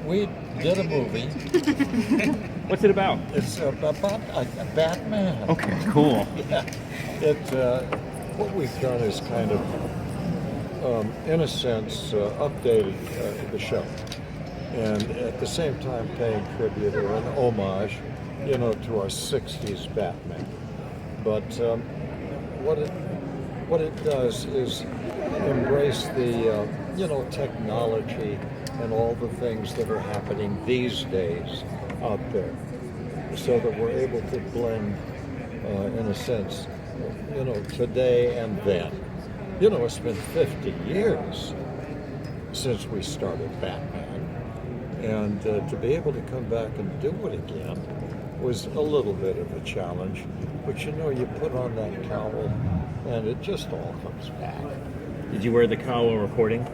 we did a movie. What's it about? It's about a Batman. Okay, cool. Yeah. What we've done is kind of, in a sense, updated the show, and at the same time paying tribute or an homage, to our '60s Batman. But what it does is embrace the technology and all the things that are happening these days out there, so that we're able to blend, in a sense, today and then. It's been 50 years since we started Batman, and to be able to come back and do it again was a little bit of a challenge. But you put on that cowl, and it just all comes back. Did you wear the cowl while recording?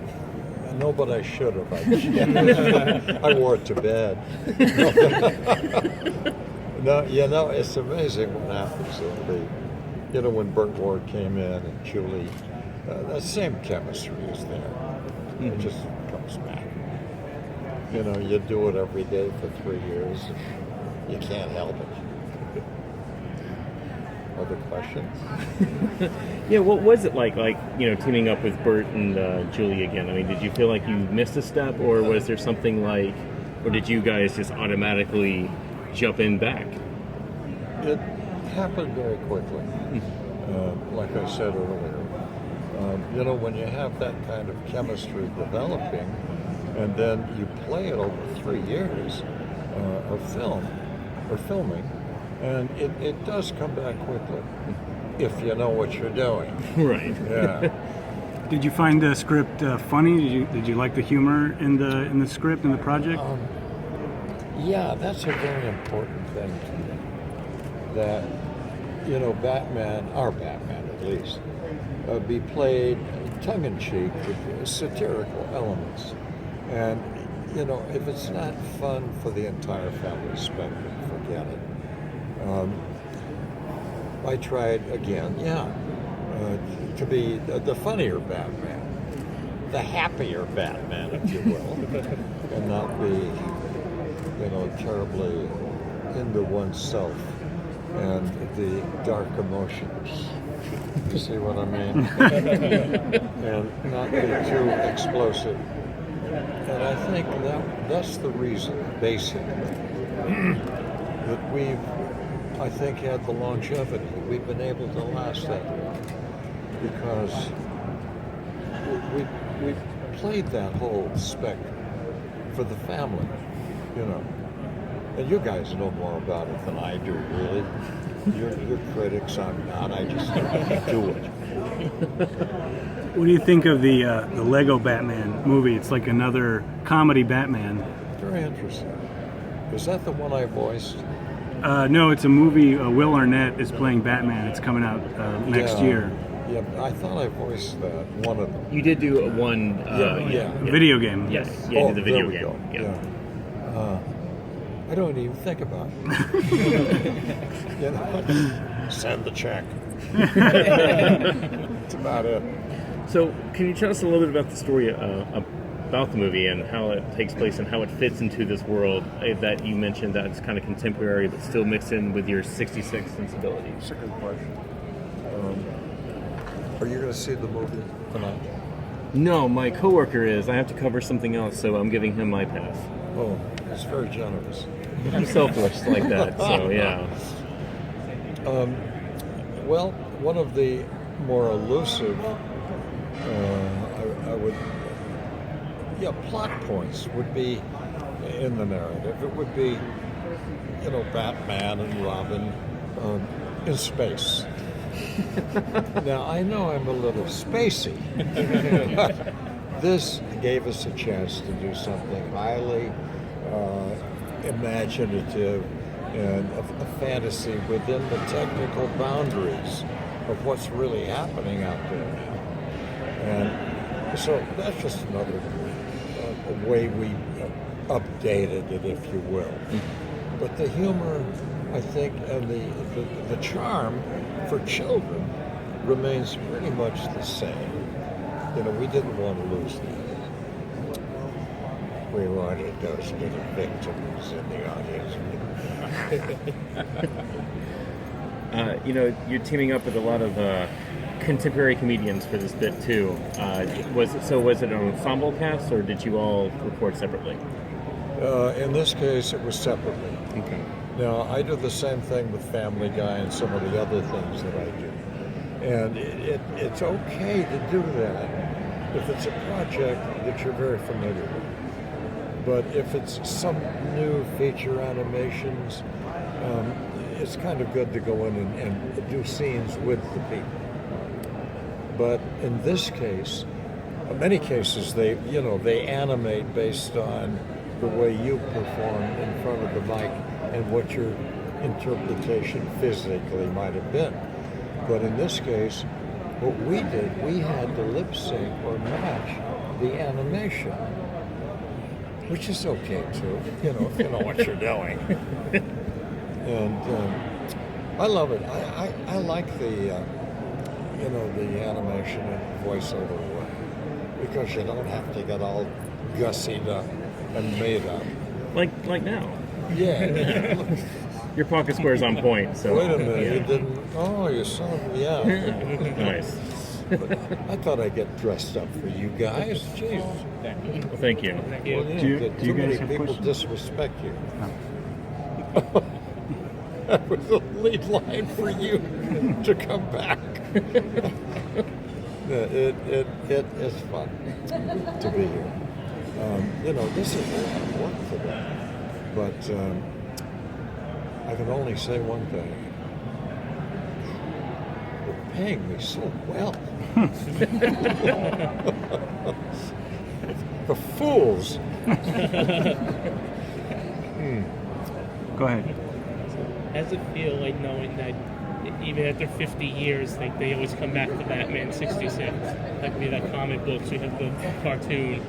No, but I should have. I wore it to bed. No, it's amazing what happens. When Burt Ward came in and Julie, that same chemistry is there. It just comes back. You do it every day for 3 years. You can't help it. Other questions? Yeah, what was it like, teaming up with Burt and Julie again? I mean, did you feel like you missed a step, or was there something or did you guys just automatically jump in back? It happened very quickly. Like I said earlier, when you have that kind of chemistry developing, and then you play it over 3 years of filming, and it does come back quickly if you know what you're doing. Right. Yeah. Did you find the script funny? Did you like the humor in the script in the project? Yeah, that's a very important thing to me. That Batman, our Batman at least, be played tongue-in-cheek with satirical elements, and if it's not fun for the entire family spectrum, forget it. I tried again, to be the funnier Batman, the happier Batman, if you will, and not be, terribly into oneself and the dark emotions. You see what I mean? And not be too explosive. And I think that's the reason, basically, that we've, I think, had the longevity. We've been able to last that long because we played that whole spectrum for the family, And you guys know more about it than I do, really. You're critics, I'm not. I just do it. What do you think of the Lego Batman movie? It's like another comedy Batman. Very interesting. Is that the one I voiced? No, it's a movie. Will Arnett is playing Batman. It's coming out next year. Yeah, I thought I voiced one of them. You did do one. Video game. Yes, you did the video there we game. Go. Yeah. I don't even think about it. Send the check. That's about it. So, can you tell us a little bit about the story about the movie and how it takes place and how it fits into this world that you mentioned that's kind of contemporary but still mixed in with your '66 sensibility? That's a good question. Are you going to see the movie tonight? No, my coworker is. I have to cover something else, so I'm giving him my pass. Oh, it's very generous. I'm selfless like that, so yeah. Well, one of the more elusive, plot points would be in the narrative. It would be, Batman and Robin in space. Now, I know I'm a little spacey, but this gave us a chance to do something highly imaginative and a fantasy within the technical boundaries of what's really happening out there now. And so that's just another way we updated it, if you will. But the humor, I think, and the charm for children remains pretty much the same. We didn't want to lose that. we wanted those little victims in the audience. You're teaming up with a lot of contemporary comedians for this bit too. Was it an ensemble cast, or did you all record separately? In this case, it was separately. Okay. Now, I do the same thing with Family Guy and some of the other things that I do. And it's okay to do that if it's a project that you're very familiar with. But if it's some new feature animations, it's kind of good to go in and do scenes with the people. But in this case, in many cases, they animate based on the way you perform in front of the mic and what your interpretation physically might have been. But in this case, what we did, we had to lip sync or match the animation, which is okay too, if you know what you're doing. And I love it. I like the animation and voiceover work, because you don't have to get all gussied up and made up. Like now. Yeah. Your pocket square's on point. So Wait a minute, yeah. you didn't. Oh, you son of a Nice. I thought I'd get dressed up for you guys. Jesus. Well, thank you. Well, yeah, Do you too many guys have people questions? disrespect you. That was the lead line for you to come back. It is fun to be here. This is a lot of work for them, but I can only say one thing. They're paying me so well. The fools. Go ahead. How does it feel like knowing that even after 50 years, like they always come back to Batman 66? Like we have that comic books, we have the cartoon,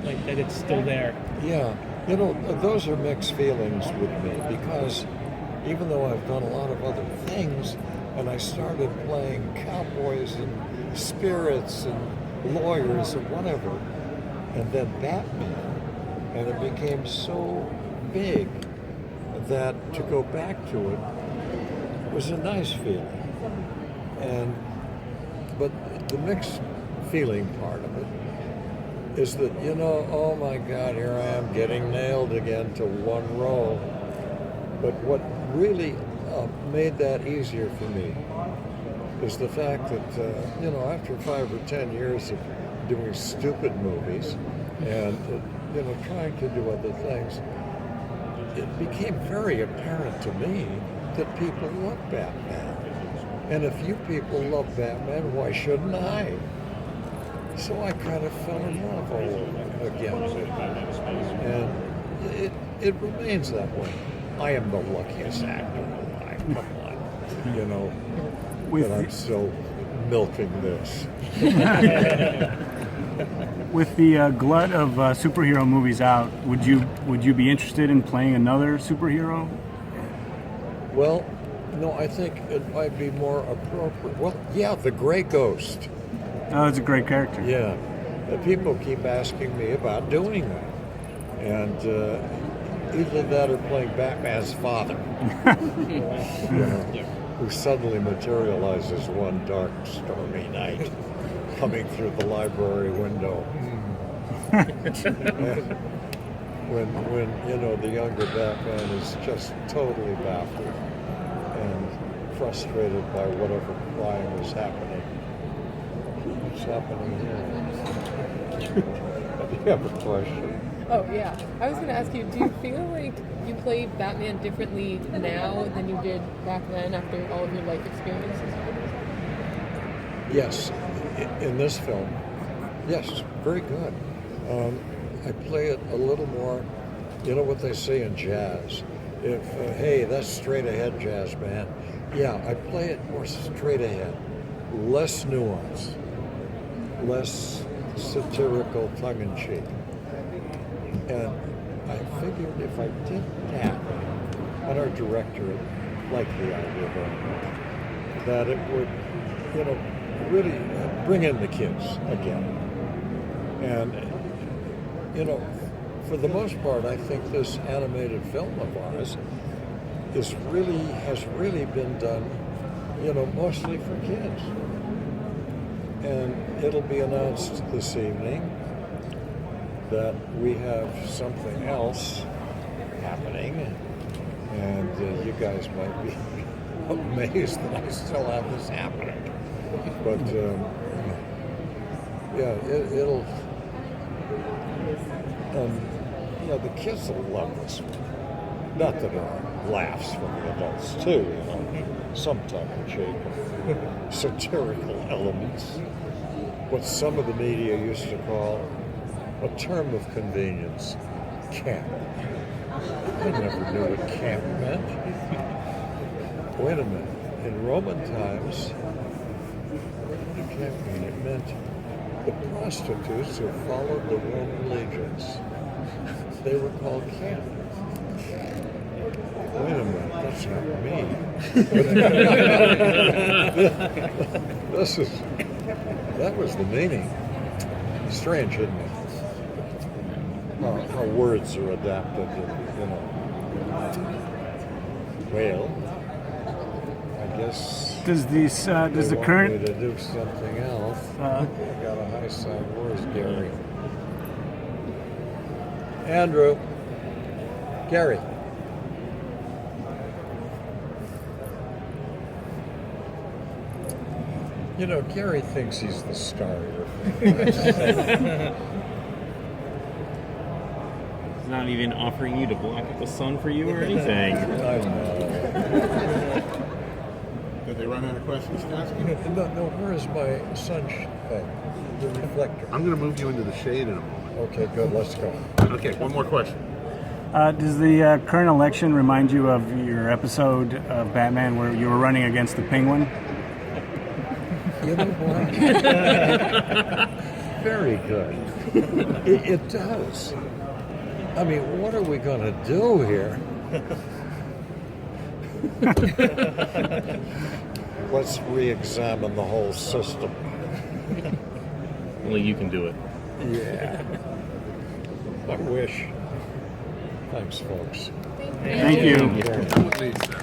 like that it's still there. Yeah, those are mixed feelings with me, because even though I've done a lot of other things, and I started playing cowboys and spirits and lawyers and whatever, and then Batman, and it became so big that to go back to it was a nice feeling. But the mixed feeling part of it is that, oh my God, here I am getting nailed again to one role. But what really made that easier for me is the fact that, after 5 or 10 years of doing stupid movies and, trying to do other things, it became very apparent to me that people love Batman. And if you people love Batman, why shouldn't I? So I kind of fell in love all again with it. And it remains that way. I am the luckiest actor alive. Come on. With But I'm still milking this. With the glut of superhero movies out, would you be interested in playing another superhero? Well, no, I think it might be more appropriate. Well, yeah, the Gray Ghost. Oh, that's a great character. Yeah, people keep asking me about doing that, and either that or playing Batman's father, who suddenly materializes one dark, stormy night, coming through the library window. when the younger Batman is just totally baffled and frustrated by whatever crime is happening. What's happening here? Do you have a question? Oh, yeah. I was going to ask you, do you feel like you play Batman differently now than you did back then after all of your life experiences? Yes. In this film, yes, very good. I play it a little more, what they say in jazz. If, hey, that's straight ahead jazz, man. Yeah, I play it more straight ahead. Less nuance. Less satirical tongue-in-cheek. And I figured if I did that, and our director liked the idea very much, that it would, really bring in the kids again. And, for the most part, I think this animated film of ours has really been done, mostly for kids. And it'll be announced this evening that we have something else happening, and you guys might be amazed that I still have this happening. But it'll. The kids will love this one. Not that it laughs from the adults too, some tongue in cheek, satirical elements. What some of the media used to call a term of convenience, camp. I never knew what camp meant. Wait a minute. In Roman times, what did camp mean? It meant the prostitutes who followed the Roman legions. They were called camp. Wait a minute, that's not me. That was the meaning. Strange, isn't it? How words are adapted, Well, I guess. Does the current Me to do something else? I got a high side. Where's Gary? Andrew. Gary. Gary thinks he's the star here. He's not even offering you to block out the sun for you or anything. I know. Did they run out of questions to ask you? No, where is my the reflector? I'm going to move you into the shade in a moment. Okay, good, let's go. Okay, one more question. does the current election remind you of your episode of Batman where you were running against the Penguin? You know what? Very good. It does. I mean, what are we going to do here? Let's re-examine the whole system. Only you can do it. Yeah. I wish. Thanks, folks. Thank you. Come with me, sir.